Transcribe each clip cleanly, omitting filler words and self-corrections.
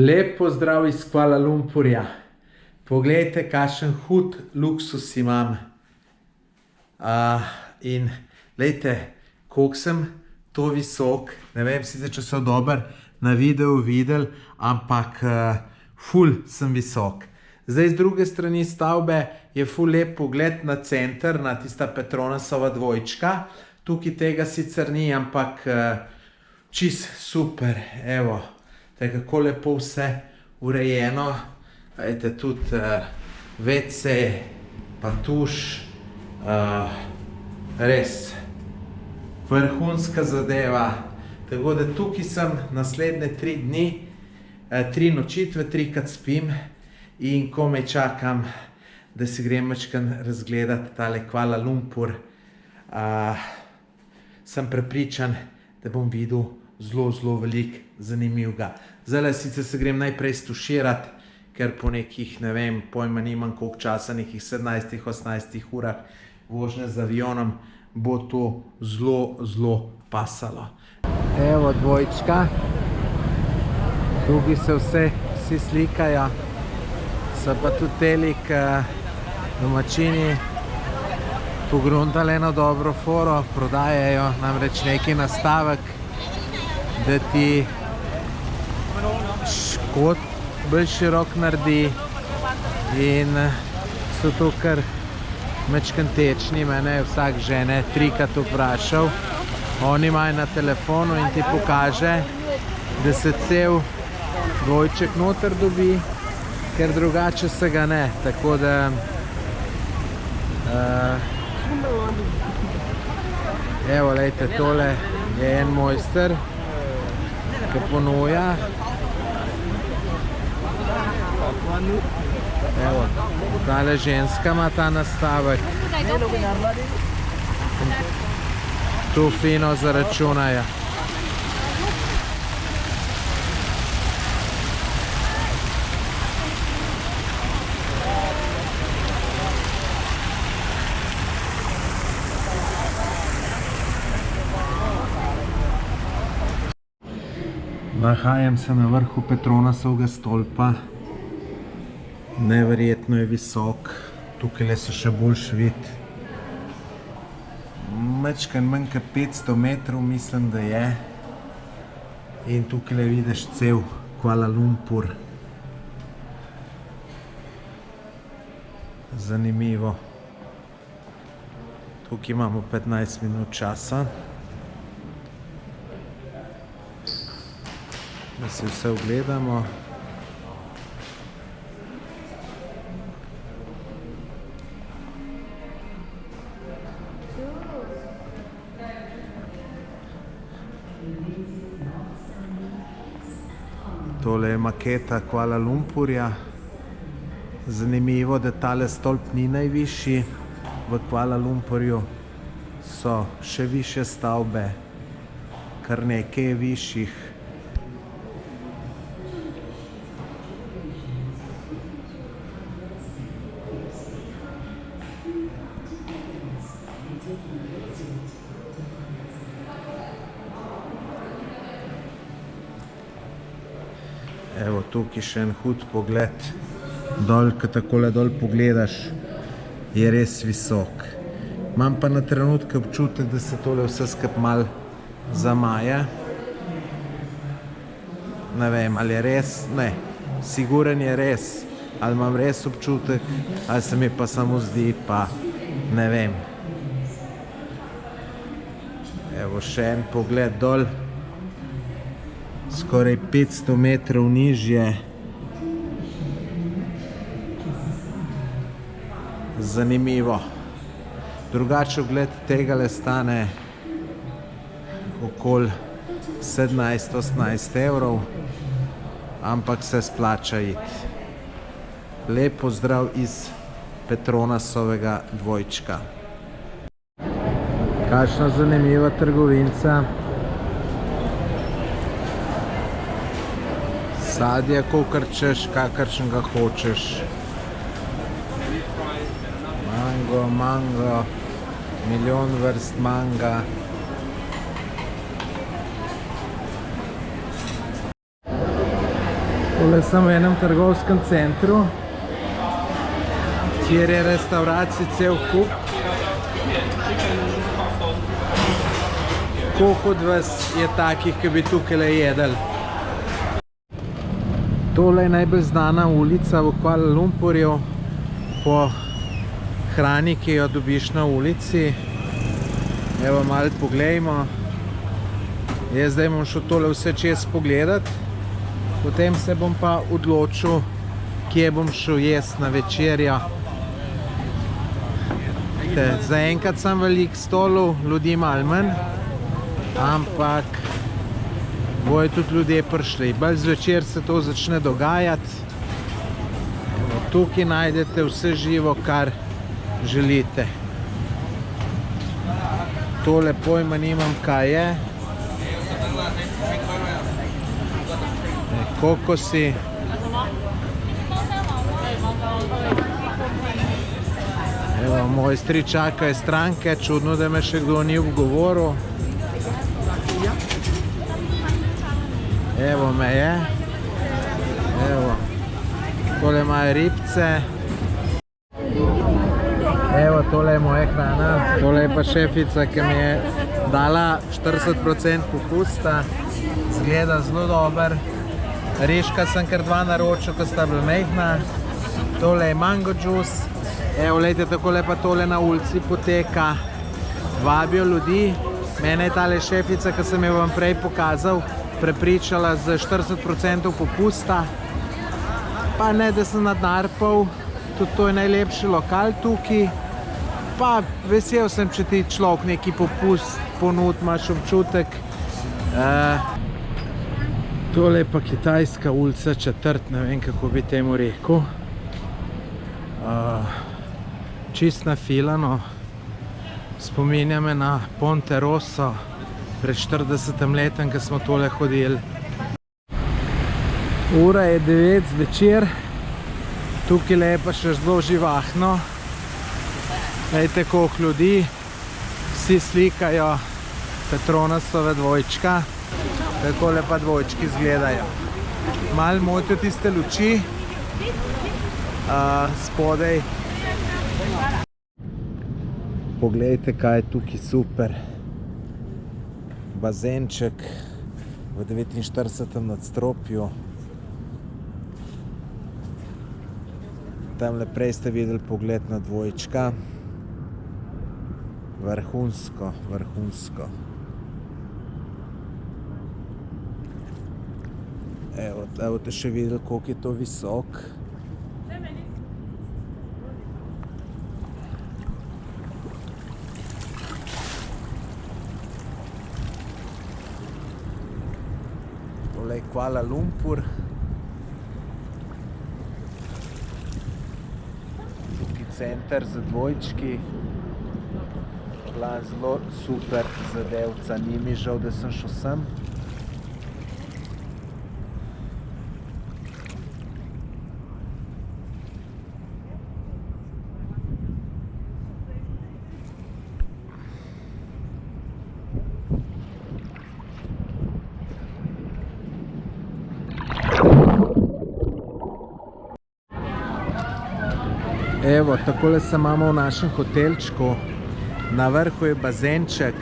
Lep pozdrav iz Kuala Lumpurja. Poglejte, kakšen hud luksus imam. In glejte, koliko sem to visok. Ne vem sicer, če so dober na videu videli, ampak ful sem visok. Zdaj, z druge strani stavbe je ful lep pogled na center, na tista Petronasova dvojčka. Tukaj tega sicer ni, ampak čist super, evo. Kako lepo vse urejeno. Glejte, tudi WC, pa tuš. Res vrhunska zadeva. Tako da tukaj sem naslednje 3 dni, 3 nočitve, 3-krat spim in komaj čakam, da si grem majčkeno razgledati tale Kuala Lumpur. Sem prepričan, da bom videl zelo veliko zanimivega. Zdaj sicer se grem najprej stuširati, ker po nekih, ne vem, pojma nimam koliko časa, nekih 17-18 urah vožnje z avionom, bo to zelo pasalo. Evo dvojčka. Tukaj se vsi slikajo. So pa tudi telik domačini pogruntali eno dobro foro, prodajajo namreč neki nastavek, da ti škot bolj širok naredi in so to kar majčkeno tečni. Mene je vsak žene 3-krat vprašal. Oni imajo na telefonu in ti pokaže, da se cel dvojček noter dobi, ker drugače se ga ne. Tako da evo, lejte, tole je en mojster, ki ponuja. Evo, tale ženska ima ta nastavek. Tu fino zaračunajo. Nahajam se na vrhu Petronasovega stolpa. Neverjetno je visok. Tukaj se še boljš vidi. Majčkeno manj kot 500 metrov mislim, da je. In tukaj vidiš cel Kuala Lumpur. Zanimivo. Tukaj imamo 15 minut časa, da si vse ogledamo. Tole je maketa Kuala Lumpurja. Zanimivo, da tale stolp ni najvišji v Kuala Lumpurju. So še višje stavbe, kar nekaj višjih. Evo, tukaj še en hud pogled. Dol, ko takole dol pogledaš, je res visok. Imam pa na trenutke občutek, da se tole vse skup malo zamaje. Ne vem, ali je res? Ne. Siguren je res. Ali imam res občutek, ali se mi pa samo zdi, pa ne vem. Evo, še en pogled dol. Skoraj 500 metrov nižje. Zanimivo. Drugače ogled tegale stane okoli 17-18 evrov, ampak se splača iti. Lep pozdrav iz Petronasovega dvojčka. Kakšna zanimiva trgovinca. Sadje, kolikor češ, kakršnega hočeš. Mango, milijon vrst manga. Tole sem v enem trgovskem centru, kjer je restavracij cel kup. Koliko od vas je takih, ki bi tukaj jedli? Tole je najbolj znana ulica v Kuala Lumpurju po hrani, ki jo dobiš na ulici. Evo, malo poglejmo. Jaz zdaj bom šel tole vse čez pogledat, potem se bom pa odločil, kje bom šel jesti na večerjo. Zaenkrat sem veliko stolov, ljudi malo manj, ampak bojo tudi ljudje prišli. Bolj zvečer se to začne dogajati. Tukaj najdete vse živo, kar želite. Tole pojma nimam, kaj je. Kokosi. Evo, mojstri čakajo stranke, čudno, da me še kdo ni vgovoril. Evo me je. Evo. Tole imajo ribce. Evo, tole je moja hrana. Tole je pa šefica, ki mi je dala 40% popusta. Zgleda zelo dober. Rižka sem kar 2 naročil, ko sta bila majhna. Tole je mango juice. Evo, lejte, takole pa tole na ulici poteka. Vabijo ljudi. Mene je tale šefica, ki sem jo vam prej pokazal, prepričala z 40% popusta. Pa ne, da sem nadnarpal. Tudi to je najlepši lokal tukaj. Pa vesel sem, če ti človek neki popust ponud, imaš občutek. Tole je pa kitajska ulica, četrt, ne vem, kako bi temu rekel. Čist nafilano. Spominja me na Ponte Rosso pred 40 letem, ko smo tole hodili. Ura je 9 zvečer. Tukaj je pa še zelo živahno. Glejte, koliko ljudi. Vsi slikajo Petronasove dvojčka. Takole pa dvojčki izgledajo. Malo motijo tiste luči spodaj. Poglejte, kaj je tukaj super. Bazenček v 49. nadstropju. Tamle prej ste videli pogled na dvojčka. Vrhunsko, vrhunsko. Evo, boste še videli, koliko je to visok. Tole je Kuala Lumpur. Tukaj center za dvojčki. Bila zelo super zadevca, ni mi žal, da sem šel sem. Evo, takole se imamo v našem hotelčku. Na vrhu je bazenček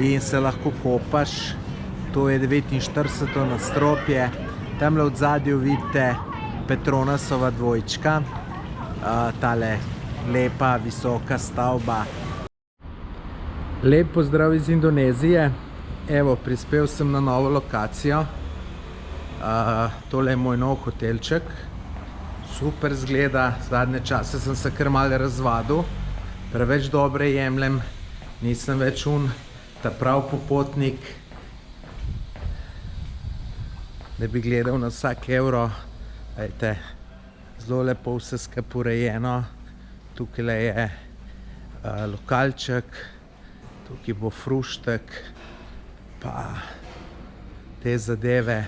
in se lahko kopaš. To je 49. nadstropje. Tamle od zadju vidite Petronasova dvojčka. Tale lepa, visoka stavba. Lep pozdrav iz Indonezije. Evo, prispel sem na novo lokacijo. Tole je moj nov hotelček. Super zgleda. Zadnje čase sem se kar malo razvadil. Preveč dobre jemljem. Nisem več ta prav popotnik, da bi gledal na vsak evro. Ejte, zelo lepo vse skupaj urejeno. Tukaj je lokalček, tukaj bo fruštek, pa te zadeve.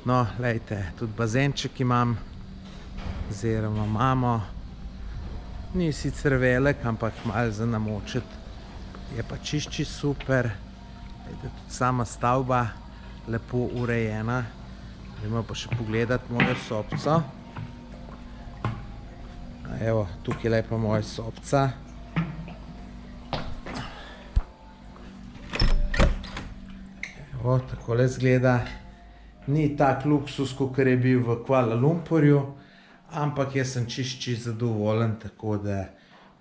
No, lejte, tudi bazenček imam, oziroma imamo. Ni sicer velik, ampak malo za namočiti. Je pa čišči super. Lejte, tudi sama stavba lepo urejena. Gremo pa še pogledati mojo sobco. Evo, tukaj je pa moja sobca. Evo, takole izgleda. Ni tak luksus, kakor je bil v Kuala Lumpurju, ampak jaz sem čisto zadovoljen, tako da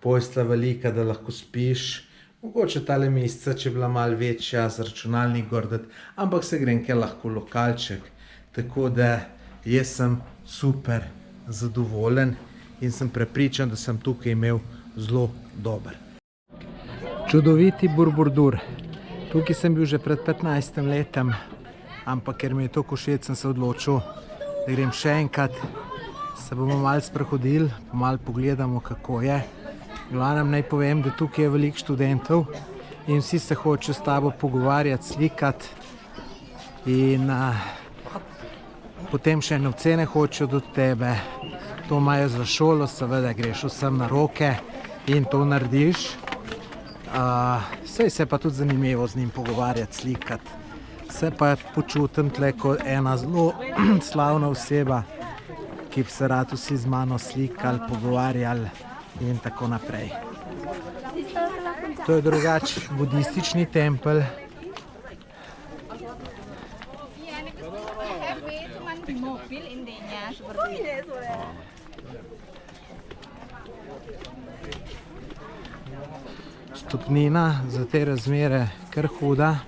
postelja velika, da lahko spiš. Mogoče tale misca, če je bila malo večja, z računalnik gor dati, ampak se grem kaj lahko lokalček. Tako da jaz sem super zadovoljen in sem prepričan, da sem tukaj imel zelo dober. Čudoviti Borobudur. Tukaj sem bil že pred 15 letem, ampak ker mi je to všeč, sem se odločil, da grem še enkrat. Se bomo malo sprehodili, malo pogledamo, kako je. Glavnem naj povem, da tukaj je veliko študentov in vsi se hočejo s tabo pogovarjati, slikati in potem še novcene hočejo do tebe. To imajo za šolo, seveda greš vsem na roke in to narediš. Saj se pa tudi zanimivo z njim pogovarjati, slikati. Se pa počutim tle kot ena zelo slavna oseba, ki bi se rad vsi z mano slikali, pogovarjali in tako naprej. To je drugač budistični tempelj. Stopnina za te razmere kar huda.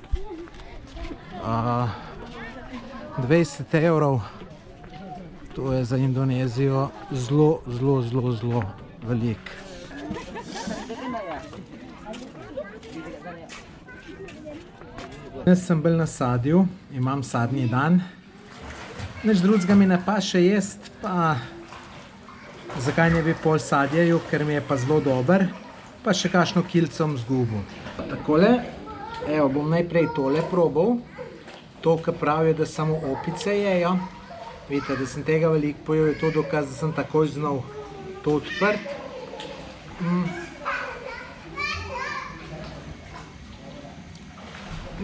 20 evrov. To je za Indonezijo zelo, zelo, zelo, zelo veliko. Jaz sem bil na sadju, imam sadni dan. Nič drugega mi ne paše jest, pa zakaj ne bi pol sadjeju, ker mi je pa zelo dober, pa še kakšno kilcom zgubil. Takole, evo, bom najprej tole probal. To, kar pravijo, da samo opice jejo. Vidite, da sem tega veliko pojel, je to dokaz, da sem takoj znal to odprt.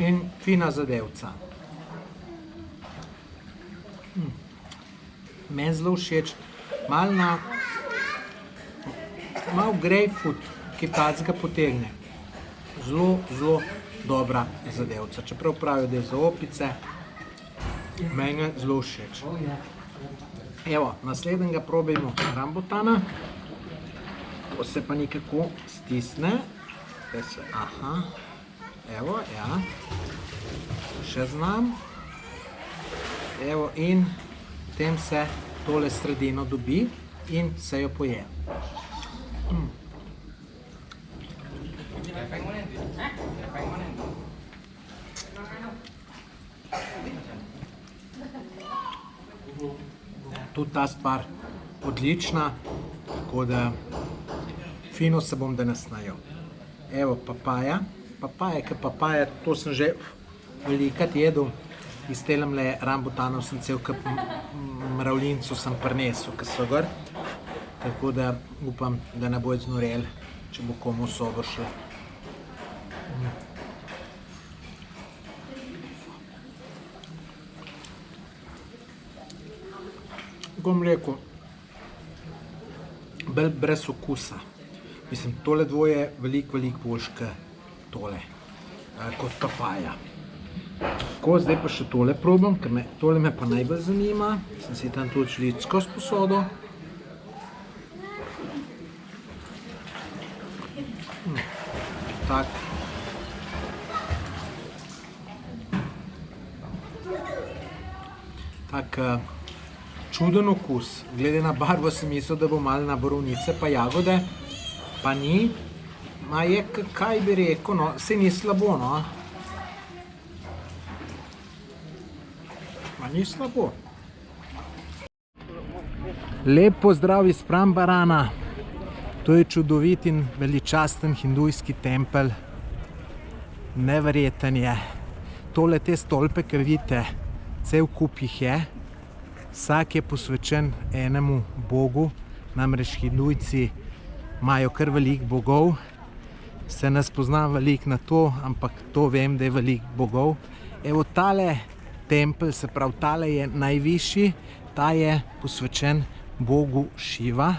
In fina zadevca. Meni zelo všeč. Malo grejpfrut, ki tacga potegne. Zelo, zelo dobra zadevca. Čeprav pravijo, da je za opice, meni je zelo všeč. Evo, naslednjega probajmo rambutana. To se pa nekako stisne. Aha, evo, ja. Še znam. Evo, in potem se tole sredino dobi in se jo poje. Tudi ta stvar odlična, tako da fino se bom danes najel. Evo papaja, papaja, to sem že velikrat jedel, iz telemle rambutanov sem cel kup mravljincev sem prinesel, ki so gor, tako da upam, da ne bo znorel, če bo komu sobo šlo. Bom rekel, brez okusa. Mislim, tole dvoje je veliko boljše tole, kot papaja. Tako, zdaj pa še tole probam, ker tole me pa najbolj zanima. Sem si tam tudi žlicko sposodil. Tak čuden okus. Glede na barvo sem mislil, da bo malo na borovnice pa jagode, pa ni. Ma je, kaj bi rekel, no, se ni slabo, no. Ma ni slabo. Lep pozdrav iz Prambarana. To je čudovit in veličasten hindujski tempelj. Neverjeten je. Tole te stolpe, ki vidite, cel kup jih je. Vsak je posvečen enemu bogu, namreč hindujci imajo kar veliko bogov. Se ne spoznam veliko na to, ampak to vem, da je veliko bogov. Evo tale tempelj, se pravi, tale je najvišji, ta je posvečen bogu Šiva.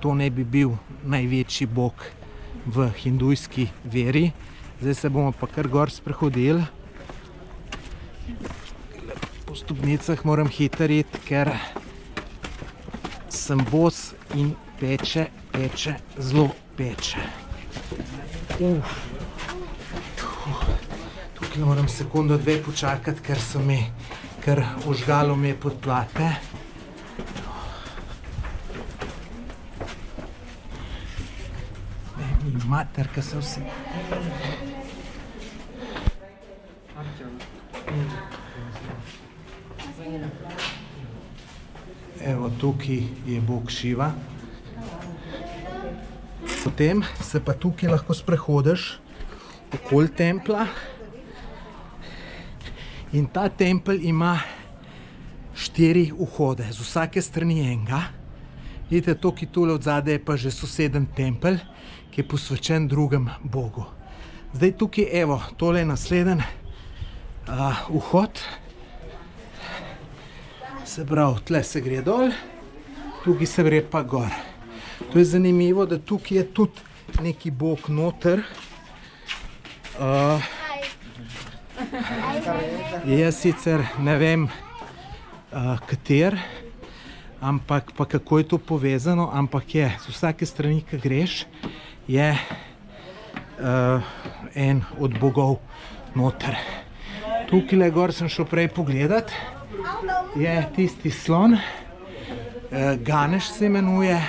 To ne bi bil največji bog v hindujski veri. Zdaj se bomo pa kar gor sprehodili. Po stopnicah moram hitro iti, ker sem bos in peče, zelo peče. Tukaj moram sekundo, dve počakati, ker so mi, ker ožgalo mi je podplate. Mater, kaj se vsi... Evo, tukaj je bog Šiva. Potem se pa tukaj lahko sprehodiš okoli templa. In ta tempelj ima 4 vhode, z vsake strani enega. Vidite, tukaj tule od zadaj je pa že soseden tempelj, ki je posvečen drugem bogu. Zdaj tukaj, evo, tole je nasleden vhod. Se pravi, tle se gre dol, tukaj se gre pa gor. To je zanimivo, da tukaj je tudi neki bog noter. Jaz sicer ne vem, kater, ampak pa kako je to povezano, ampak je, z vsake strani, ki greš, je en od bogov noter. Tukaj gor sem šel prej pogledat, je tisti slon, Ganeš se imenuje,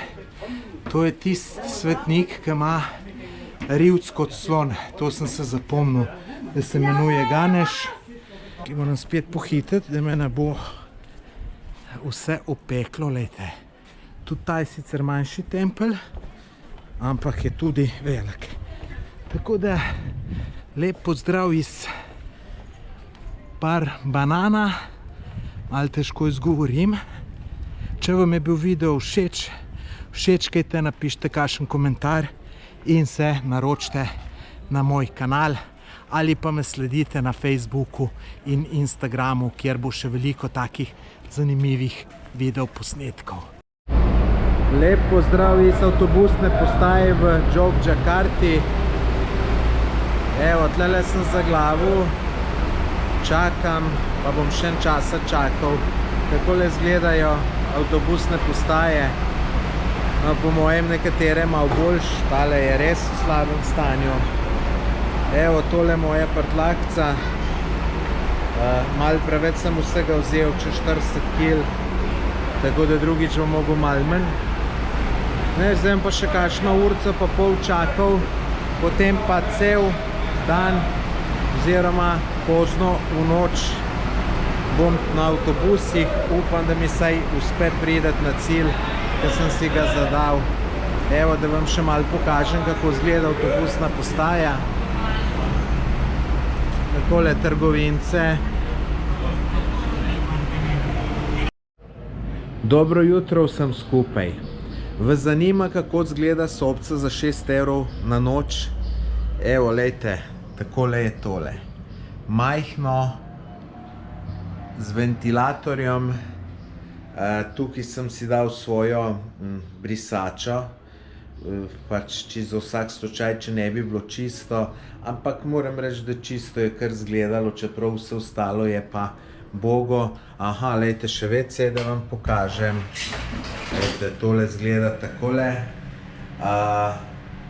to je tisti svetnik, ki ima rivc kot slon, to sem se zapomnil, da se imenuje Ganeš. Moram spet pohititi, da me ne bo vse opeklo, lejte. Tudi ta je sicer manjši tempelj, ampak je tudi velik. Tako da, lep pozdrav iz Par Banana, malo težko izgovorim. Če vam je bil video všečkajte, napišite kakšen komentar in se naročite na moj kanal ali pa me sledite na Facebooku in Instagramu, kjer bo še veliko takih zanimivih videoposnetkov. Lep pozdrav iz avtobusne postaje v Jogjakarti. Evo, tlele sem zaglavil, čakam, pa bom še en časa čakal. Takole izgledajo avtobusne postaje. No, po mojem nekatere malo boljš, tale je res v slabem stanju. Evo, tole moja prtlakca. Malo preveč sem vsega vzel, čez 40 kg, tako da drugič bom mogel malo manj. Zdaj pa še kakšno urco pa pol čakal, potem pa cel dan oziroma pozno v noč bom na avtobusih, upam, da mi saj uspe priti na cilj, ki sem si ga zadal. Evo, da vam še malo pokažem, kako izgleda avtobusna postaja. Takole trgovince. Dobro jutro vsem skupaj. Vas zanima, kako izgleda sobica za 6 evrov na noč? Evo, lejte, takole je tole. Majhno, z ventilatorjem. Tukaj sem si dal svojo brisačo, pač čisto za vsak slučaj, če ne bi bilo čisto, ampak moram reči, da čisto je kar izgledalo, čeprav vse ostalo je pa bogo. Aha, lejte, še WC, da vam pokažem. Lejte, tole izgleda takole.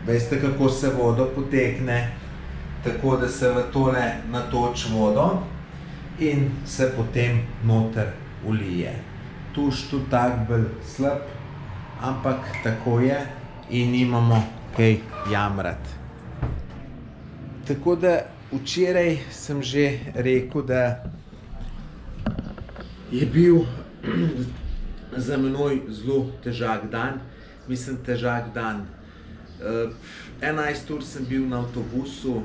Veste, kako se vodo potekne? Tako, da se v tole natoči vodo in se potem noter ulije. Tuš tudi tak bolj slab, ampak tako je in nimamo kaj jamrati. Tako da včeraj sem že rekel, da je bil za menoj zelo težak dan. Mislim, težak dan. 11 ur sem bil na avtobusu,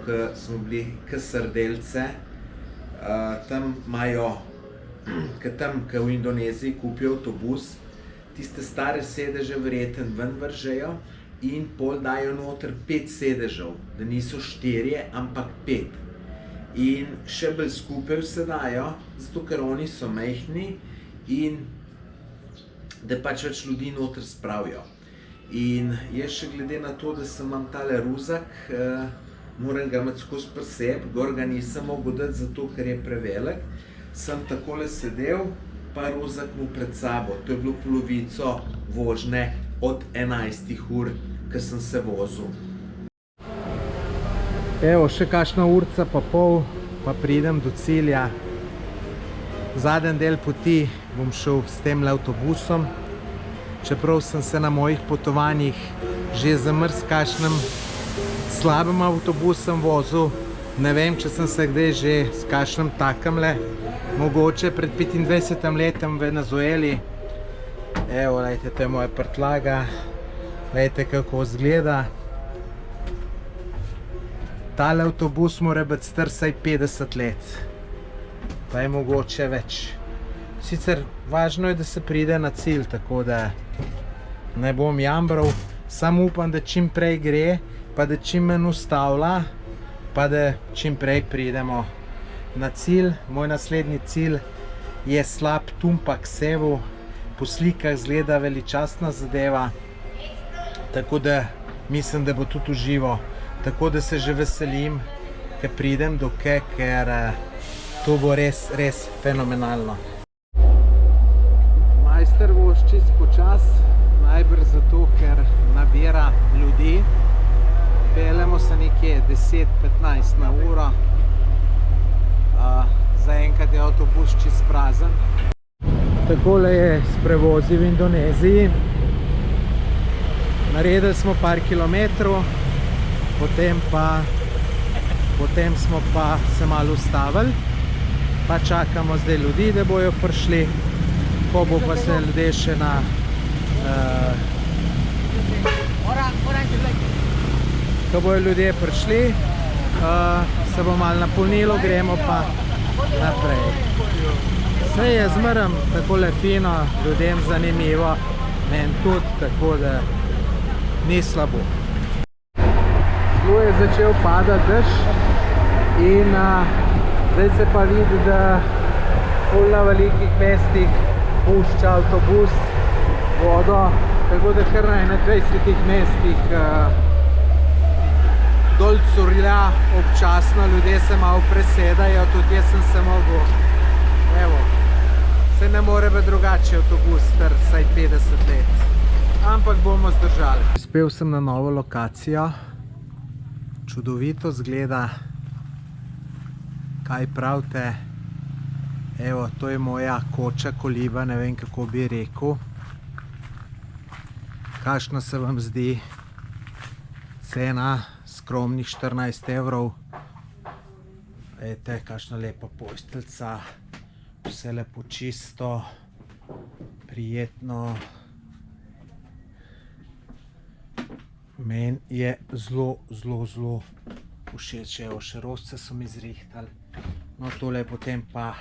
ki smo bili k Srdelce. Tam imajo, tam, ki v Indoneziji kupijo avtobus, tiste stare sedeže verjetno ven vržejo in pol dajo noter 5 sedežev, da niso 4, ampak 5. in še bolj skupaj se dajo, zato ker oni so majhni in da pač več ljudi noter spravijo. In jaz še glede na to, da sem imam tale ruzak, moram ga imeti skozi pri sebi, gor ga nisem mogel dati zato, ker je prevelik, sem takole sedel, pa ruzak mu pred sabo. To je bilo polovico vožnje od 11 ur, ko sem se vozil. Evo, še kakšna urca pa pol, pa pridem do cilja. Zadnji del poti bom šel s temle avtobusom, čeprav sem se na mojih potovanjih že zamrz s kakšnim slabim avtobusom vozil. Ne vem, če sem se kdaj že s kakšnim takamle, mogoče pred 25 letem v Venezueli. Evo, lejte, to je moja prtlaga, lejte, kako izgleda. Tale avtobus mora biti star vsaj 50 let, pa je mogoče več. Sicer važno je, da se pride na cilj, tako da ne bom jambral, samo upam, da čim prej gre, pa da čim manj ustavlja, pa da čim prej pridemo na cilj. Moj naslednji cilj je slab Tumpak Sevu, po slikah izgleda veličastna zadeva, tako da mislim, da bo tudi uživo. Tako da se že veselim, ker pridem do Ke, ker to bo res fenomenalno. Majster vozi čisto počas, najbrž zato, ker nabira ljudi. Peljemo se nekje 10-15 na uro. Zaenkrat je avtobus čisto prazen. Takole je s prevozi v Indoneziji. Naredili smo par kilometrov. Potem smo pa se malo ustavili, pa čakamo zdaj ljudi, da bojo prišli, ko bo pa se ljudje še na ko bojo ljudje prišli, se bo malo napolnilo, gremo pa naprej. Vse je zmeraj takole fino, ljudem zanimivo, meni tudi, tako da ni slabo. Zelo je začel padati dež in zdaj se pa vidi, da ful na velikih mestih pušča avtobus vodo, tako da kar na 21 mestih dol curlja občasno, ljudje se malo presedajo, tudi jaz sem se mogel, evo, se ne more biti drugače avtobus star vsaj 50 let, ampak bomo zdržali. Uspel sem na novo lokacijo. Čudovito zgleda, kaj pravite. Evo, to je moja koča koliba, ne vem, kako bi rekel. Kakšna se vam zdi cena? Skromnih 14 evrov. Ejte, kakšna lepa posteljica, vse lepo čisto, prijetno. Meni je zelo všeč, evo, še rožce so mi zrihtali. No, tole je potem pa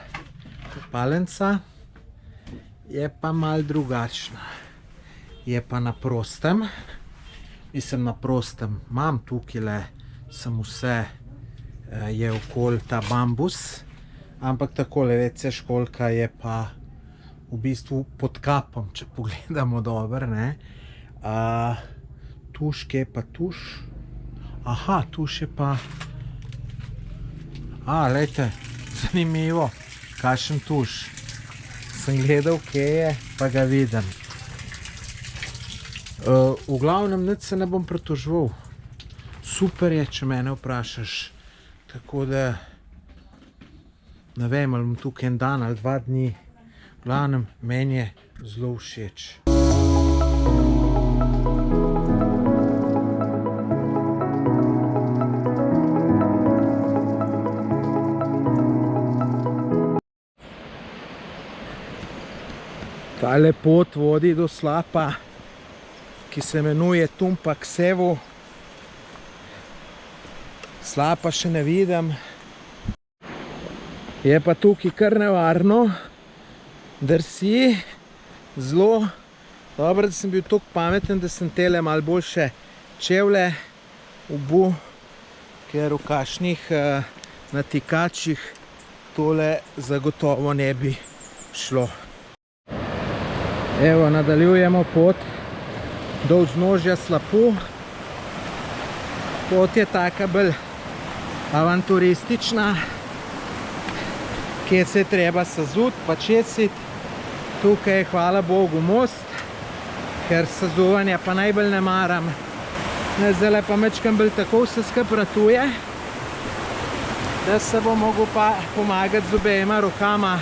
kopalnica, je pa malo drugačna. Je pa na prostem, mislim na prostem, imam tukajle, sem vse, je okoli ta bambus, ampak takole, WC školjka je pa v bistvu pod kapom, če pogledamo dobro, ne. Tuš, kje je pa tuš? Aha, tuš je pa... lejte, zanimivo, kakšen tuš. Sem gledal, kje je, pa ga vidim. V glavnem, nič se ne bom pritoževal. Super je, če mene vprašaš. Tako da, ne vem, ali bom tukaj en dan ali 2 dni. V glavnem, meni je zelo všeč. Tale pot vodi do slapa, ki se imenuje Tumpak Sevu. Slapa še ne vidim. Je pa tukaj kar nevarno, drsi zelo. Dobro, da sem bil toliko pameten, da sem tele malo boljše čevlje obuv, ker v kakšnih na tikačih tole zagotovo ne bi šlo. Evo, nadaljujemo pot do vznožja slapu. Pot je taka bolj avanturistična, kjer se je treba sazuti pa česiti. Tukaj je, hvala Bogu, most, ker sazuvanja pa najbolj ne maram. Zdaj pa mečkam bolj tako vse skupaj ratuje, da se bom mogel pa pomagati z obema rokama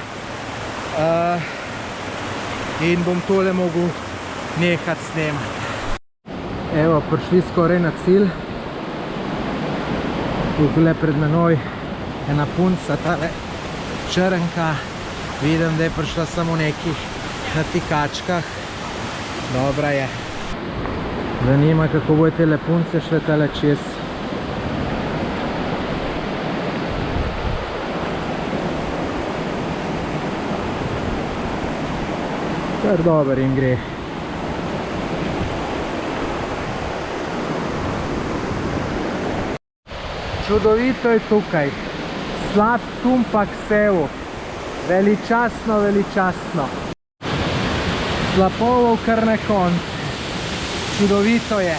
in bom tole mogel nehati snemati. Evo, prišli skoraj na cilj. Tukaj pred menoj ena punca, tale črnka. Vidim, da je prišla samo v nekih natikačkah. Dobra je. Zanima, kako bojo tele punce šle tale čez. Kar dober jim gre. Čudovito je tukaj. Slap Tumpak Sevu. Veličastno, veličastno. Slapoval kar na koncu. Čudovito je.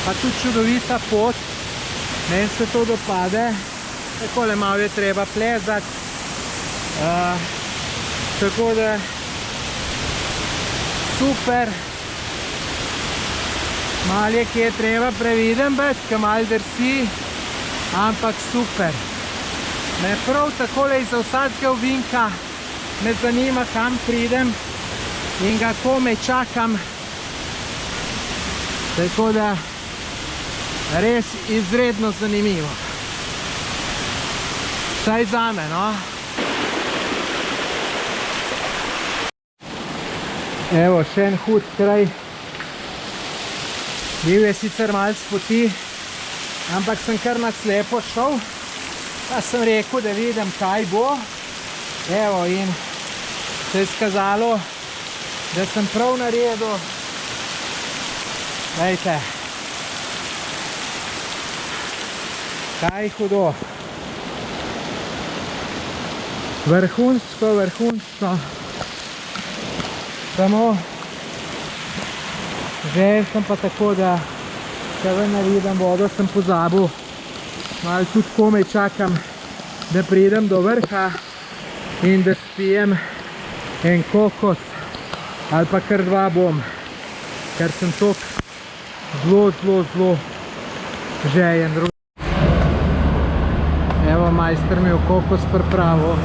Pa tudi čudovita pot. Meni se to dopade. Takole malo je treba plezati. Tako da super. Malo je kje treba previden biti, ka malo drsi. Ampak super. Me prav takole iz vsakega ovinka me zanima, kam pridem in ga komaj čakam. Tako da res izredno zanimivo. Vsaj zame, no. Evo, še en hud kraj. Bil je sicer malo s poti, ampak sem kar na slepo šel. Pa sem rekel, da vidim, kaj bo. Evo, in se je skazalo, da sem prav naredil. Glejte. Kaj hudo. Vrhunsko, vrhunsko. Samo želel sem pa tako, da se ven navidim, vodo sem pozabil. Malo tudi komaj čakam, da pridem do vrha in da spijem en kokos ali pa kar dva bom, ker sem toliko zelo žejen. Evo, majster mi je kokos pripravil.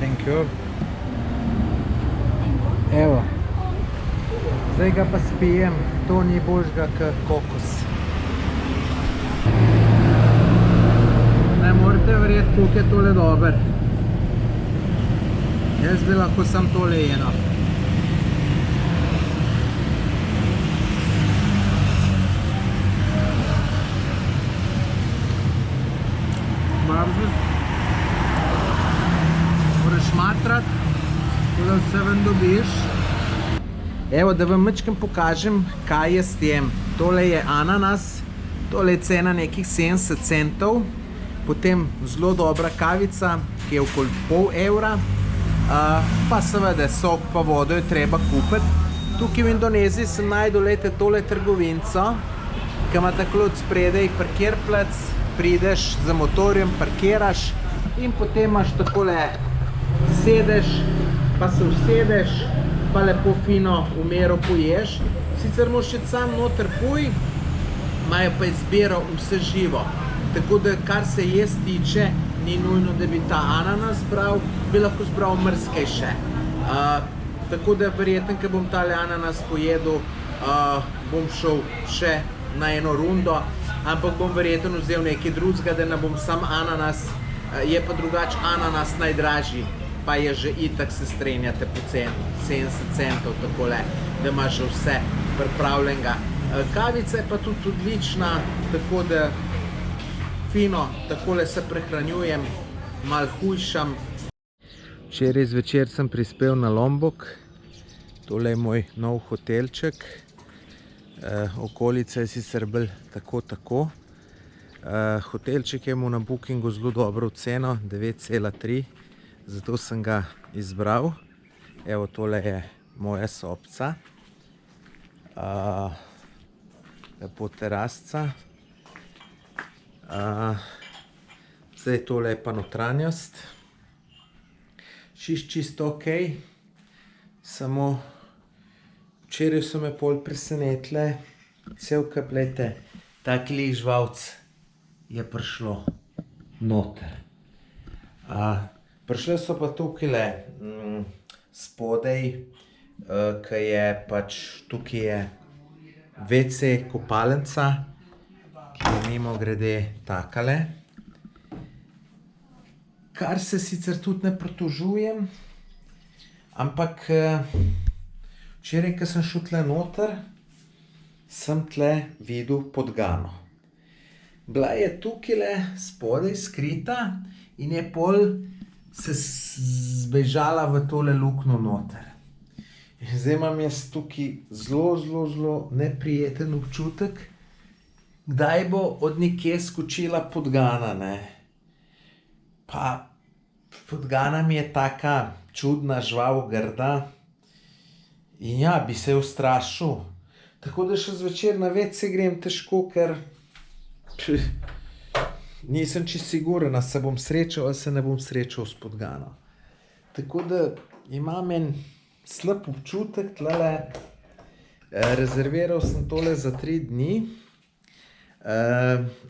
Thank you. Evo, zdaj ga pa spijem, to ni boljšega kot kokos. Ne morete verjeti, koliko je tole dober. Jaz bi lahko sam tole jedel. Barzus. Šmatrat, da vse ven dobiš. Evo, da vam mečkem pokažem, kaj je s tem. Tole je ananas, tole je cena nekih 70 centov, potem zelo dobra kavica, ki je okoli pol evra, pa seveda sok pa vodo je treba kupiti. Tukaj v Indoneziji sem najdel, lejte, tole trgovinco, ki ima takole od spredaj parkirplac, prideš za motorjem, parkiraš in potem imaš takole sedeš, pa se usedeš, pa lepo fino v mero poješ. Sicer moraš še sam noter poj, imajo pa izbiro vse živo. Tako da, kar se jaz tiče, ni nujno, da bi ta ananas bral, bi lahko zbral mrzkej še. Tako da verjetno, ko bom tale ananas pojedel, bom šel še na eno rundo, ampak bom verjetno vzel nekaj drugega, da ne bom sam ananas. Je pa drugač ananas najdražji, pa je že itak se strenjate po ceni, 70 centov takole, da imaš že vse pripravljenega. Kavica je pa tudi odlična, tako da fino, takole se prehranjujem, malo hujšam. Včeraj zvečer sem prispel na Lombok, tole je moj nov hotelček. Okolica je sicer bolj tako. Hotelček je mu na Bookingu zelo dobro ceno, 9,3, zato sem ga izbral. Evo, tole je moja sobca. Lepo terasca. Zdaj tole je pa notranjost. Čisto ok. Samo včeraj so me pol presenetile. Celka, glejte, takih žvalc je prišlo noter. Prišle so pa tukajle spodaj, ki je pač tukaj je WC kopalnica, ki je mimogrede takale. Kar se sicer tudi ne pritožujem, ampak včeraj, ko sem šel tle noter, sem tle videl podgano. Bila je tukajle spodaj skrita in je pol se zbežala v tole luknjo noter. In zdaj imam jaz tukaj zelo neprijeten občutek, kdaj bo od nekje skočila podgana, ne. Pa podgana mi je taka čudna, žval, grda. In ja, bi se jo ustrašil. Tako da še zvečer na WC grem težko, ker nisem čisto siguren, ali se bom srečal ali se ne bom srečal s podgano. Tako da imam en slab občutek tlele. Rezerviral sem tole za 3 dni,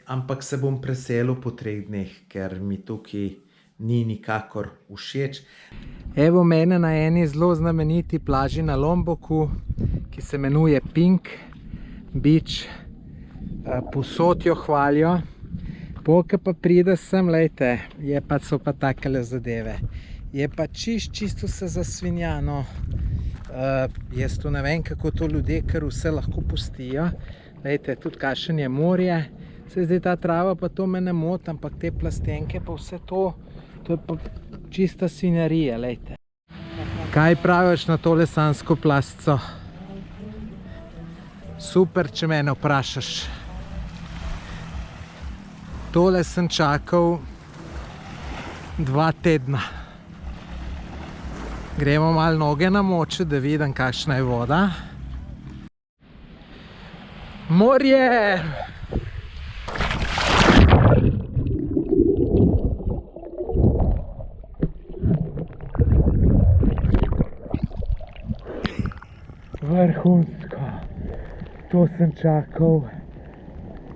ampak se bom preselil po 3 dneh, ker mi tukaj ni nikakor všeč. Evo mene na eni zelo znameniti plaži na Lomboku, ki se imenuje Pink Beach. Povsod jo hvalijo. Ko pa pride sem, lejte, so pa takele zadeve. Je pa čisto se zasvinjano. Jaz to ne vem, kako to ljudje kar vse lahko pustijo. Lejte, tudi kakšen je morje. Se zdaj ta trava pa to me ne moti, ampak te plastenke pa vse to je pa čista svinjarija, lejte. Kaj praviš na tole sansko plastco? Super, če mene vprašaš. Tole sem čakal 2 tedna. Gremo malo noge namočiti, da vidim, kakšna je voda. Morje! Vrhunsko. To sem čakal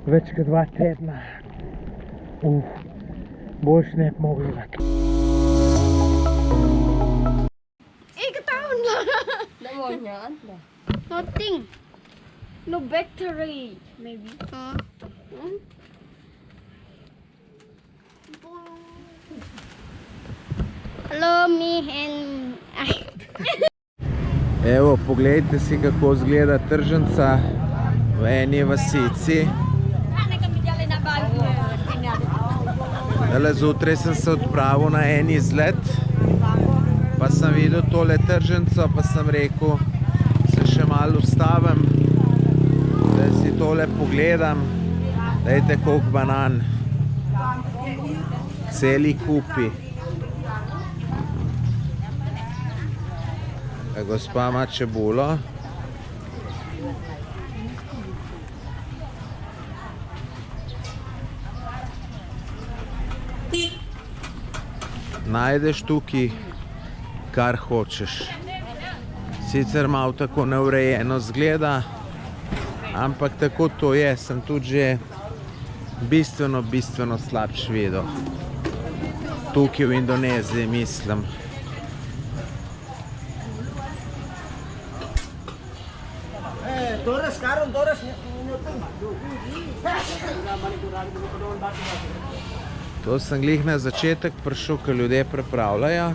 več kot 2 tedna. Boljš ne bi mogli lak. Nothing. No battery, maybe. Hello, me and I. Evo, pogledajte si, kako izgleda tržnica v eni vasici. Zjutraj sem se odpravil na en izlet, pa sem videl tole tržnico, pa sem rekel, se še malo ustavim, da si tole pogledam. Dajte, koliko banan. Celi kupi. Gospa ima čebulo. Najdeš tukaj, kar hočeš. Sicer malo tako neurejeno zgleda, ampak tako to je. Sem tudi že bistveno slabš videl. Tukaj v Indoneziji, mislim. To sem glih na začetek prišel, ko ljudje prepravljajo.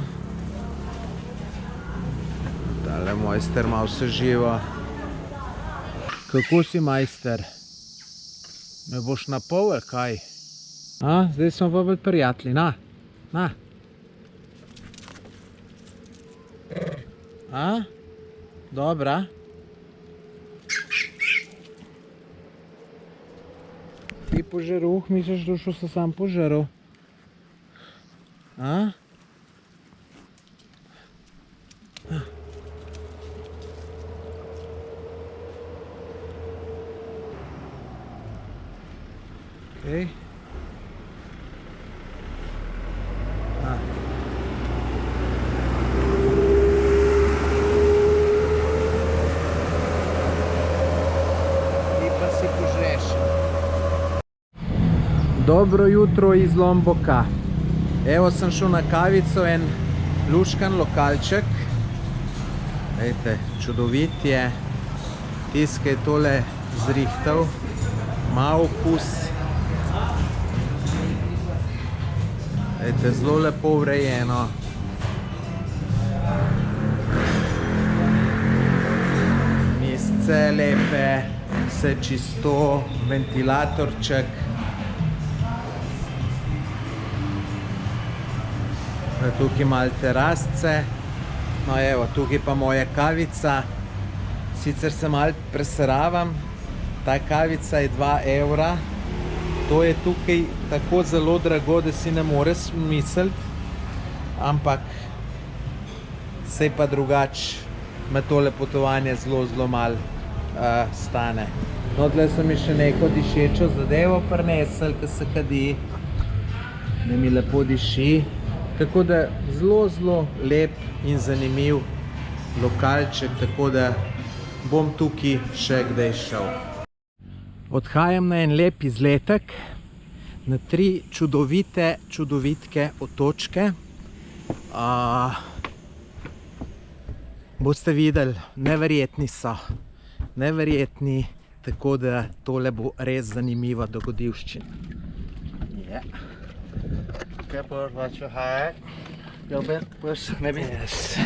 Tale mojster malo se živa. Kako si, majster? Me boš napol, ali kaj? Zdaj smo pa bolj prijatelji, na. Dobra. Ti požaruh, misliš, da šel se sam požaril? Okej. Dobro jutro iz Lomboka. Evo sem šel na kavico, en luškan lokalček. Ejte, čudovit je. Tisk je tole zrihtal. Mal okus. Ejte, zelo lepo urejeno. Misce lepe, vse čisto, ventilatorček. Tukaj malo terasce, no evo, tukaj pa moja kavica, sicer se malo preseravam, ta kavica je 2 evra, to je tukaj tako zelo drago, da si ne more misliti, ampak sej pa drugače me tole potovanje zelo malo stane. No, tle so mi še neko dišečo zadevo prinesli, ki se kadi, da mi lepo diši. Tako da zelo lep in zanimiv lokalček, tako da bom tukaj še kdaj šel. Odhajam na en lep izletek, na 3 čudovitke otočke. Boste videli, neverjetni so, neverjetni, tako da tole bo res zanimiva dogodivščina. Careful, watch your head. A little bit, push, maybe. Yes.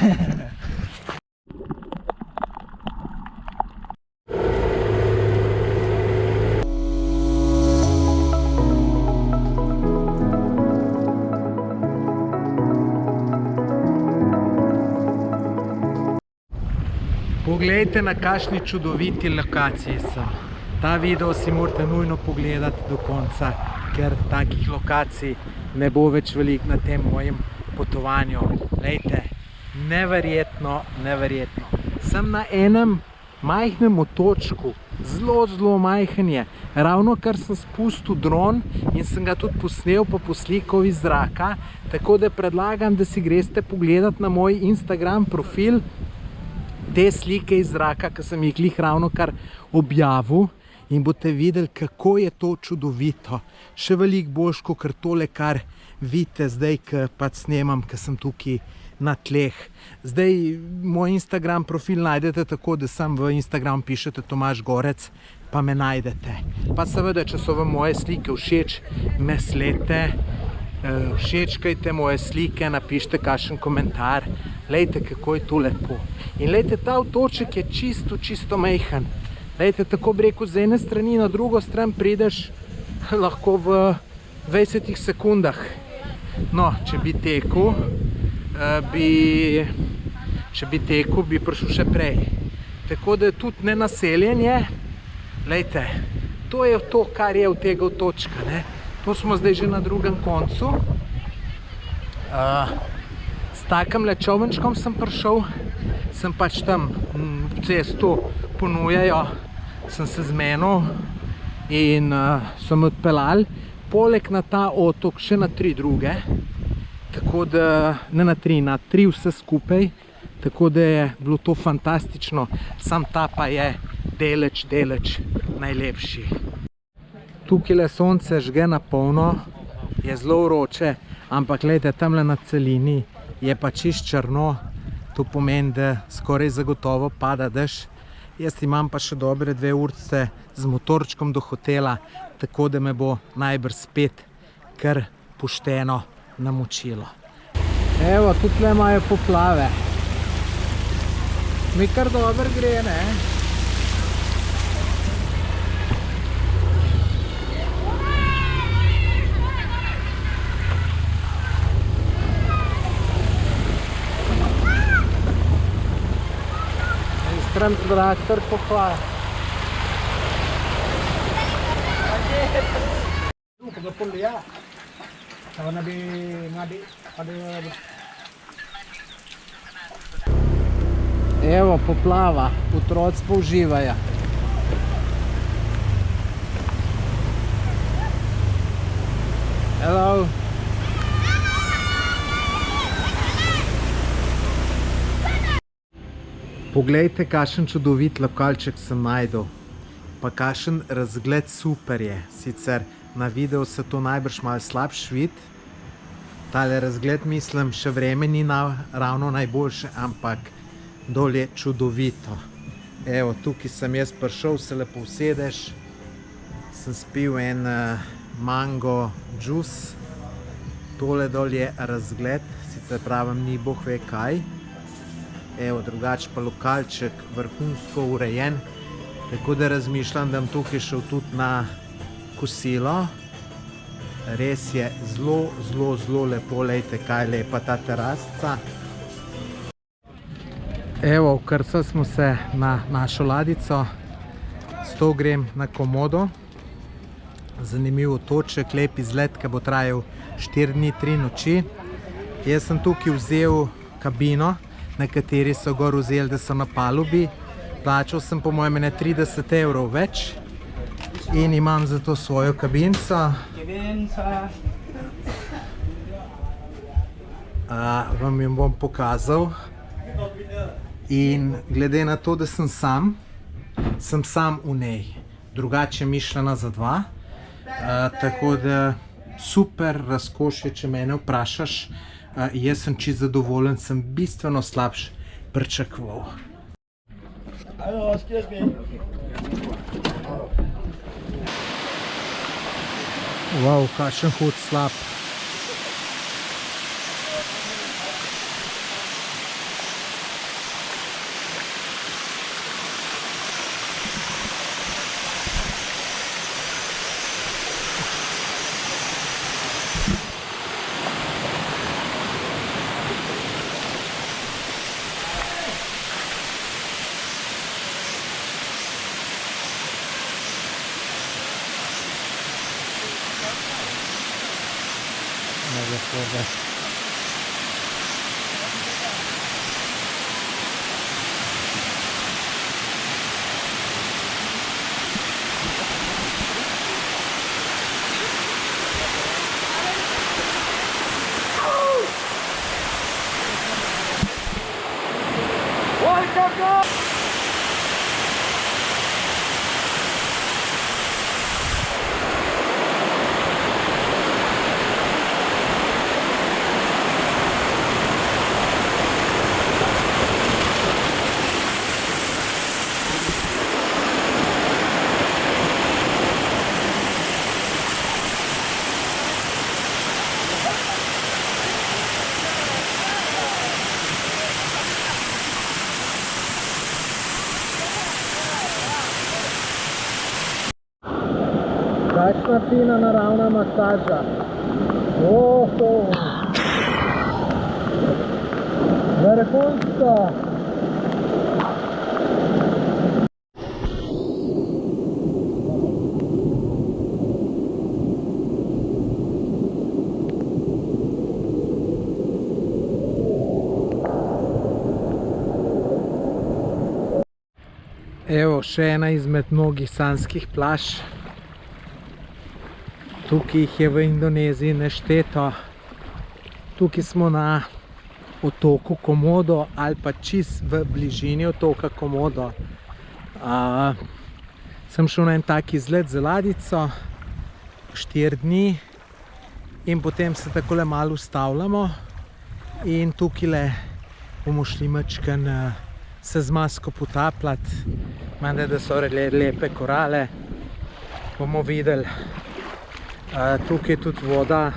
Poglejte, na kakšni čudoviti lokaciji so. Ta video si morate nujno pogledati do konca, ker takih lokacij ne bo več veliko na tem mojem potovanju. Lejte, neverjetno. Sem na enem majhnem otočku, zelo majhen je. Ravno kar sem spustil dron in sem ga tudi posnel pa poslikal iz zraka, tako da predlagam, da si greste pogledati na moj Instagram profil te slike iz zraka, ki sem jih glih ravno kar objavil. In boste videli, kako je to čudovito. Še veliko boljš, kot tole, kar vidite zdaj, ki pač snemam, ki sem tukaj na tleh. Zdaj, moj Instagram profil najdete tako, da sam v Instagram pišete Tomaž Gorec, pa me najdete. Pa seveda, če so vam moje slike všeč, me slete, všečkajte moje slike, napišite kakšen komentar. Lejte, kako je to lepo. In lejte, ta otoček je čisto majhen. Lejte, tako bi rekel, z ene strani na drugo stran prideš lahko v 20 sekundah. No, če bi tekel, bi prišel še prej. Tako da tudi nenaseljen je. Lejte, to je to, kar je od tega otočka, ne. To smo zdaj že na drugem koncu. S takim čolnčkom sem prišel, sem pač tam cesto ponujajo, sem se zmenil in so me odpeljali. Poleg na ta otok še na 3 druge, tako da, ne na 3, na 3 vse skupaj, tako da je bilo to fantastično, sam ta pa je daleč najlepši. Tukaj sonce žge na polno, je zelo vroče, ampak gledajte, tamle na celini je pa čist črno, to pomeni, da skoraj zagotovo pada dež. Jaz imam pa še dobre 2 urce z motorčkom do hotela, tako da me bo najbrž spet kar pošteno namočilo. Evo, tudi tle imajo poplave. Mi kar dobro gre, ne? Tram traktor pohvala. Evo, poplava, otroci pa uživajo. Hello. Poglejte, kakšen čudovit lokalček sem najdel. Pa kakšen razgled super je. Sicer na videu se to najbrž malo slabš vid. Tale razgled, mislim, še vreme ni ravno najboljše, ampak dol je čudovito. Evo, tukaj sem jaz prišel, se lepo usedeš. Sem spil en mango džus. Tole dol je razgled, sicer pravim, ni boh ve kaj. Evo, drugače pa lokalček vrhunsko urejen. Tako da razmišljam, da bom tukaj šel tudi na kosilo. Res je zelo, zelo, zelo lepo, lejte, kaj lepa ta terasca. Evo, vkrcali smo se na našo ladico. S to grem na Komodo. Zanimiv otoček, lep izlet, ki bo trajal 4 dni, 3 noči. Jaz sem tukaj vzel kabino, na kateri so gor vzeli, da so na palubi. Plačal sem po mojem 30 evrov več in imam za to svojo kabinco. Vam jo bom pokazal. In glede na to, da sem sam v njej. Drugače mišljena za dva. Tako da super razkošje, če mene vprašaš. Jaz sem čisto zadovoljen, sem bistveno slabš pričakoval. Wow, kakšen hud slab. Kakšna fina naravna masaža. Oho! Vrhunsko! Evo, še ena izmed mnogih sanskih plaž. Tukaj jih je v Indoneziji nešteto. Tukaj smo na otoku Komodo ali pa čist v bližini otoka Komodo. Sem šel na en tak izlet z ladico, 4 dni in potem se takole malo ustavljamo in tukaj bomo šli majčken se z masko potapljati. Menda, da so lepe korale. Bomo videli. Tukaj je tudi voda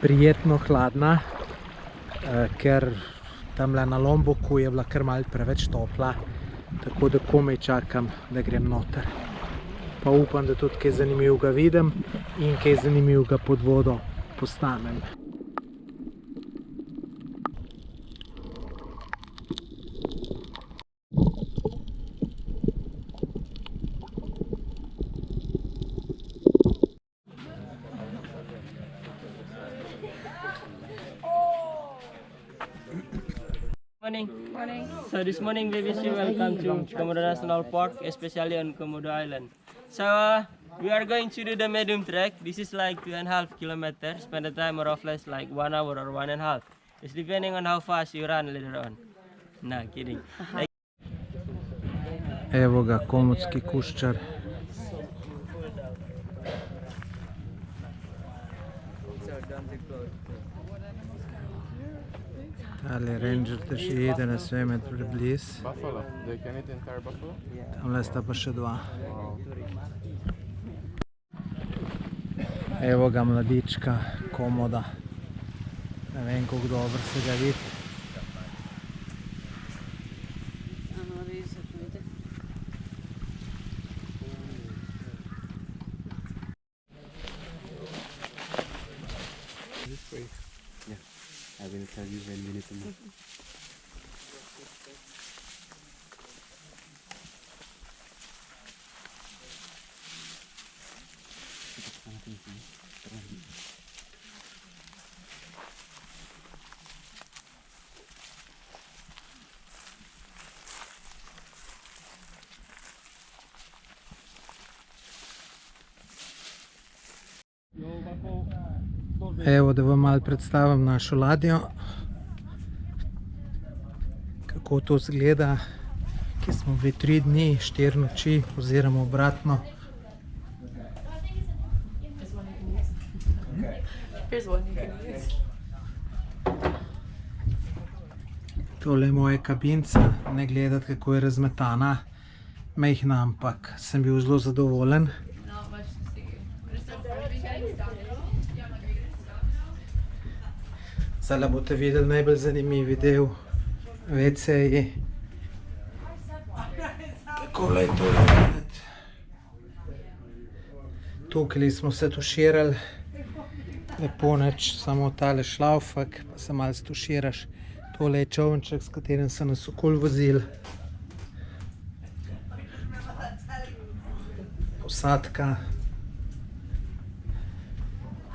prijetno hladna, ker tamle na Lomboku je bila kar malo preveč topla, tako da komaj čakam, da grem noter. Pa upam, da tudi kaj zanimivega vidim in kaj zanimivega pod vodo posnamem. Morning. So this morning we wish you welcome to Komodo National Park, especially on Komodo Island. So we are going to do the medium trek. This is like 2.5 kilometers. Spend the time more or less like 1 hour or 1.5. It's depending on how fast you run later on. No, kidding. Evo ga, komodski kuščar. Tale ranger drži eden sve med prebliz. Buffalo. They can eat entire buffalo? Tamle sta pa še dva. Evo ga mladička, komoda. Ne vem, kako dobro se ga vidi. I will tell you when we need to move. Evo, da vam malo predstavim našo ladjo. Kako to izgleda, ki smo bili 3 dni, 4 noči, oziroma obratno. Tole je moja kabinca, ne gledati, kako je razmetana, majhna, ampak sem bil zelo zadovoljen. Zdaj boste videli najbolj zanimivi del, WC-ji. Takole je to videti. Tukaj smo se tuširali, lepo nič, samo tale šlaufak, pa se malo stuširaš. Tole je čovnček, s katerim so nas okoli vozili. Posadka.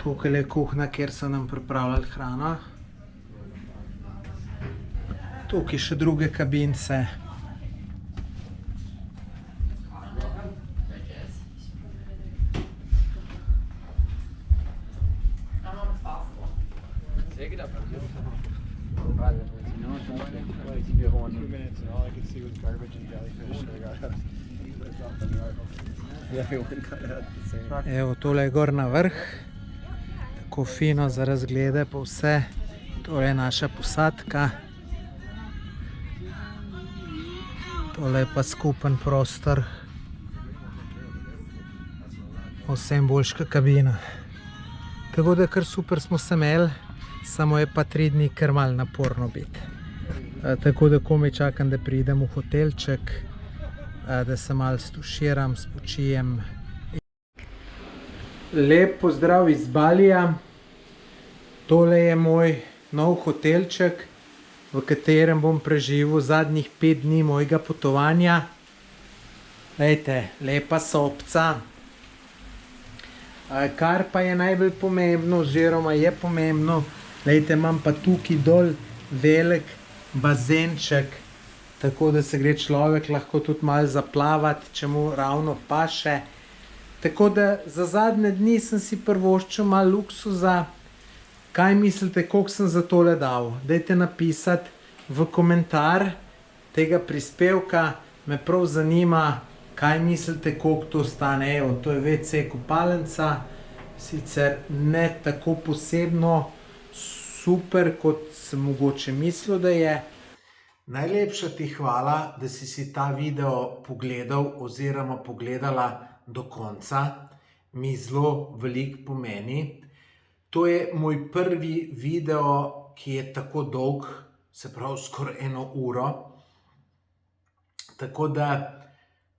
Tukaj je kuhna, kjer so nam pripravljali hrano. Tukaj še druge kabince. Evo, tole je gor na vrh. Tako fino za razglede pa vse. Tole je naša posadka. Tole je pa skupen prostor. Vsem boljška kabina. Tako da kar super smo se imeli, samo je pa 3 dni kar malo naporno biti. Tako da komaj čakam, da pridem v hotelček, da se malo stuširam, spočijem. Lep pozdrav iz Balija. Tole je moj nov hotelček, v katerem bom preživel zadnjih 5 dni mojega potovanja. Lejte, lepa sobca. Kar pa je najbolj pomembno, oziroma je pomembno, lejte, imam pa tukaj dol velik bazenček, tako da se gre človek lahko tudi malo zaplavati, če mu ravno paše. Tako da za zadnje dni sem si privoščil malo luksuza. Kaj mislite, koliko sem za tole dal? Dajte napisati v komentar tega prispevka, me prav zanima, kaj mislite, koliko to stane. Evo, to je WC kopalnica, sicer ne tako posebno super, kot sem mogoče mislil, da je. Najlepša ti hvala, da si ta video pogledal oziroma pogledala do konca. Mi zelo veliko pomeni. To je moj prvi video, ki je tako dolg, se pravi skoraj 1 uro. Tako da,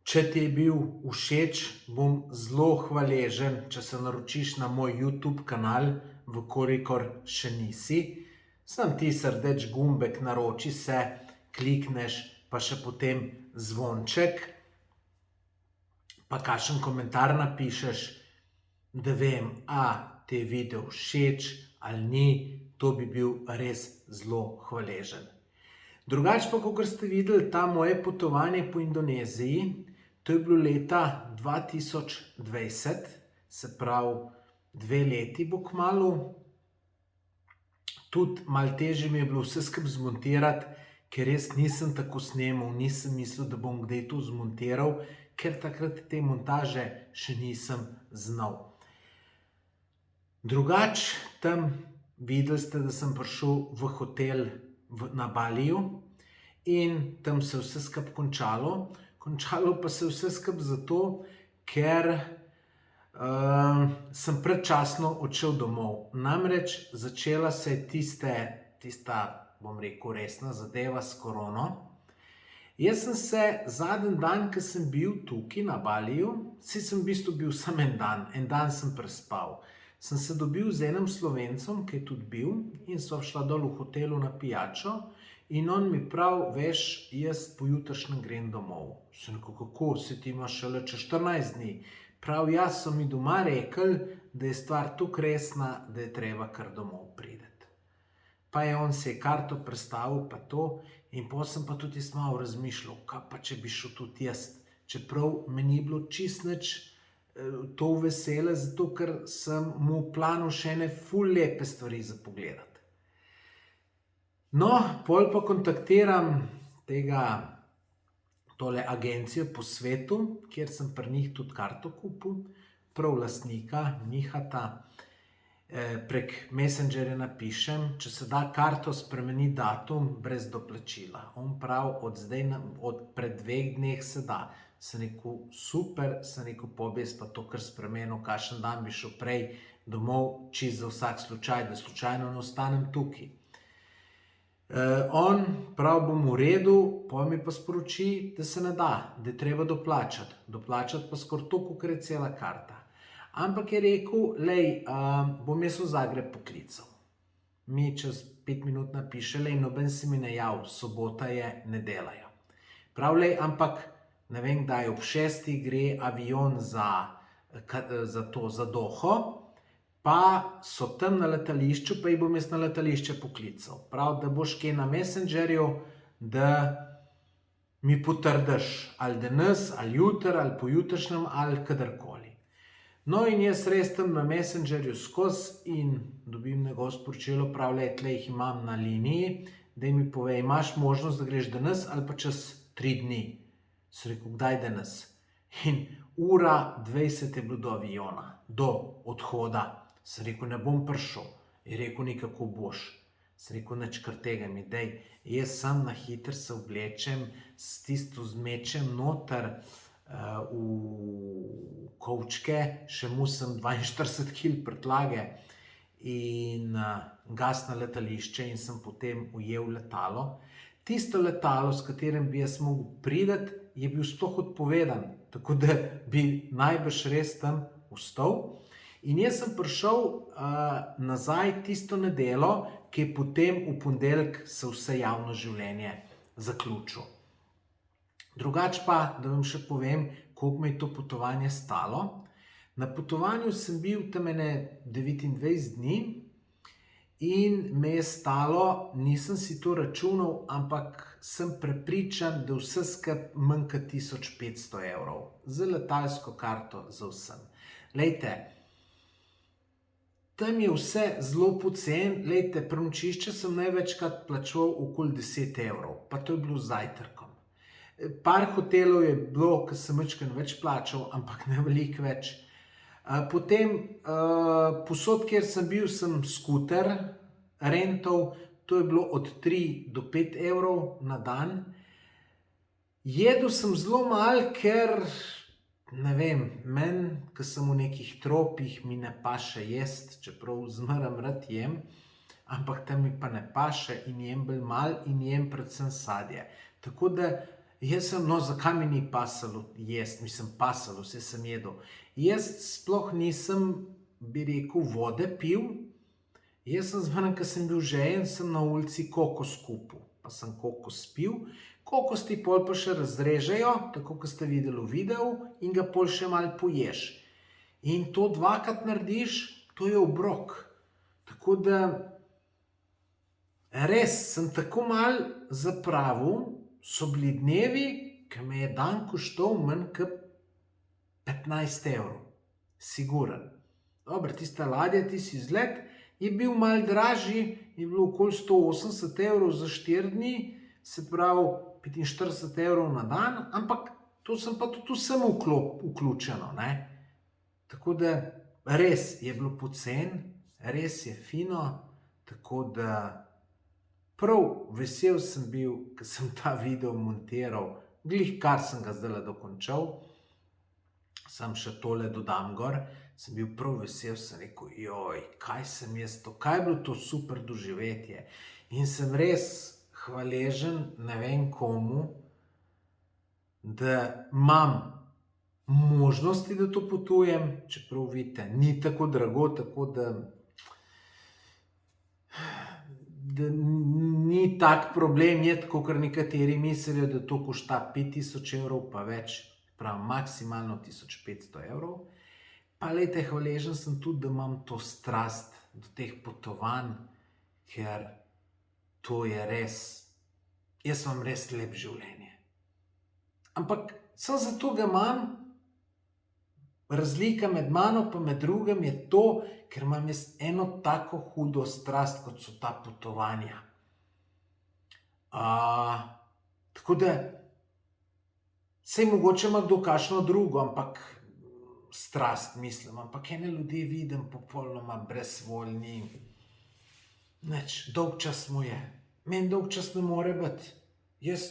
če ti je bil všeč, bom zelo hvaležen, če se naročiš na moj YouTube kanal, vkolikor še nisi. Sam ti srdeč gumbek, naroči se, klikneš, pa še potem zvonček, pa kakšen komentar napišeš, da vem, ti je video všeč ali ni, to bi bil res zelo hvaležen. Drugače pa, kot ste videli, ta moje potovanje po Indoneziji, to je bilo leta 2020, se pravi 2 leti bo kmalu. Tudi malo težje mi je bilo vse skupaj zmontirati, ker res nisem tako snemal, nisem mislil, da bom kdaj to zmontiral, ker takrat te montaže še nisem znal. Drugače, tam videli ste, da sem prišel v hotel na Baliju in tam se je vse skupaj končalo. Končalo pa se je vse skupaj zato, ker sem predčasno odšel domov. Namreč začela se je tista, bom rekel, resna zadeva s korono. Jaz sem se zadnji dan, ko sem bil tukaj na Baliju, sem v bistvu bil samo en dan sem prespal. Sem se dobil z enim Slovencem, ki je tudi bil, in sva šla dol v hotelu na pijačo in on mi pravi, veš, jaz pojutrišnjem grem domov. Sem rekel, kako, se ti imaš šele čez 14 dni? Prav, jaz so mi doma rekli, da je stvar tako resna, da je treba kar domov prideti. Pa je on se karto predstavil, pa to, in potem sem pa tudi jaz malo razmišljal, kaj pa če bi šel tudi jaz, čeprav me ni bilo čist nič to vesele, zato ker sem mu v planu še ene ful lepe stvari za pogledati. No, pol pa kontaktiram tole agencijo po svetu, kjer sem pri njih tudi karto kupil, prav lastnika, Mihata, prek Messengerja napišem, če se da karto spremeni datum brez doplačila. On pravi, od pred 2 dneh se da. Sem rekel, super, sem rekel, pobjes pa to kar spremenil, kakšen dan bi šel prej domov, čist za vsak slučaj, da slučajno ne ostanem tukaj. On prav bom v redu, potem mi pa sporoči, da se ne da, da je treba doplačati. Doplačati pa skoraj toliko, ker je cela karta. Ampak je rekel, lej, bom jaz v Zagreb poklical. Mi čez 5 minut napiše, lej, noben se mi ne jav, sobota je, ne delajo. Prav, lej, ampak ne vem, kdaj ob 6. gre avion za Doho, pa so tam na letališču, pa jih bom jaz na letališče poklical. Prav, da boš kje na Messengerju, da mi potrdiš, ali danes, ali jutri, ali pojutrišnjem, ali kadarkoli. No in jaz res tam na Messengerju skozi in dobim njegovo sporočilo, prav, tle jih imam na liniji, da mi pove, imaš možnost, da greš danes ali pa čez 3 dni. Sem rekel, kdaj danes? In 1:20 je bilo do aviona, do odhoda. Sem rekel, ne bom prišel. Je rekel, nikako boš. Sem rekel, nič kar tega mi dej. Jaz sam na hitro se oblečem, s tisto zmečem noter v kovčke, še musem 42 kg prtljage in gas na letališče in sem potem ujel letalo. Tisto letalo, s katerim bi jaz mogel priti, je bil sploh odpovedan, tako da bi najbrž res tam ostal. In jaz sem prišel nazaj tisto nedeljo, ki je potem v ponedeljek se vse javno življenje zaključilo. Drugače pa, da vam še povem, koliko me je to potovanje stalo. Na potovanju sem bil tam 29 dni in me je stalo, nisem si to računal, ampak sem prepričan, da vse skupaj manj kot 1500 evrov. Z letalsko karto za vsem. Lejte, tam je vse zelo poceni. Lejte, prenočišče sem največkrat plačal okoli 10 evrov, pa to je bilo z zajtrkom. Par hotelov je bilo, ki sem več plačal, ampak ne veliko več. Potem, posod, kjer sem bil, sem skuter rental, to je bilo od 3 do 5 evrov na dan. Jedel sem zelo malo, ker, ne vem, meni, ko sem v nekih tropih, mi ne paše jest, čeprav zmeraj rad jem, ampak tam mi pa ne paše in jem bolj malo in jem predvsem sadje. Tako da, jaz sem, no, zakaj mi ni pasalo jest, mislim, pasalo, vse sem jedel. Jaz sploh nisem, bi rekel, vode pil. Jaz sem zmeraj, ko sem bil žejen, sem na ulici kokos kupil. Pa sem kokos pil. Kokos ti pol pa še razrežejo, tako kot ste videli v videu, in ga pol še malo poješ. In to 2-krat narediš, to je obrok. Tako da, res sem tako mal zapravil, so bili dnevi, ki me je dan koštal manj kot 15 evrov. Siguren. Dobro, tista ladja, tisti izlet je bil mal dražji, je bilo okoli 180 evrov za 4 dni, se pravi 45 evrov na dan, ampak to sem pa tudi vsem vključeno, ne. Tako da res je bilo poceni, res je fino, tako da prav vesel sem bil, ko sem ta video montiral, glih kar sem ga zdajle dokončal, sem še tole dodam gor, sem bil prav vesel, sem rekel, joj, kaj sem jaz to, kaj je bilo to super doživetje. In sem res hvaležen, ne vem komu, da imam možnosti, da to potujem, čeprav vidite, ni tako drago, tako da ni tak problem, je tako, ker nekateri mislijo, da to košta 5000 evrov pa več, prav maksimalno 1500 evrov. Pa lejte, hvaležen sem tudi, da imam to strast do teh potovanj, ker to je res, jaz imam res lep življenje. Ampak samo zato ga imam, razlika med mano pa med drugim je to, ker imam jaz eno tako hudo strast, kot so ta potovanja. Tako da, saj mogoče ima kdo kakšno drugo, ampak strast mislim, ampak ene ljudi vidim popolnoma brezvoljni. Nič, dolgčas mu je. Meni dolgčas ne more biti. Jaz,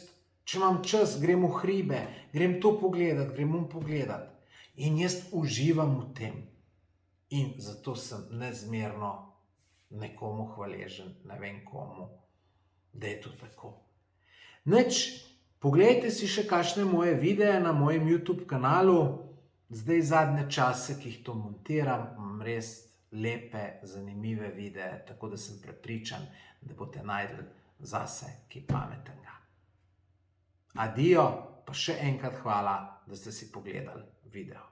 če imam čas, grem v hribe, grem to pogledat, grem pogledat. In jaz uživam v tem. In zato sem nezmerno nekomu hvaležen, ne vem komu, da je to tako. Nič, poglejte si še kakšne moje videe na mojem YouTube kanalu. Zdaj zadnje čase, ki jih to montiram, imam res lepe, zanimive videe, tako da sem prepričan, da boste našli zase kaj pametnega. Adijo, pa še enkrat hvala, da ste si pogledali video.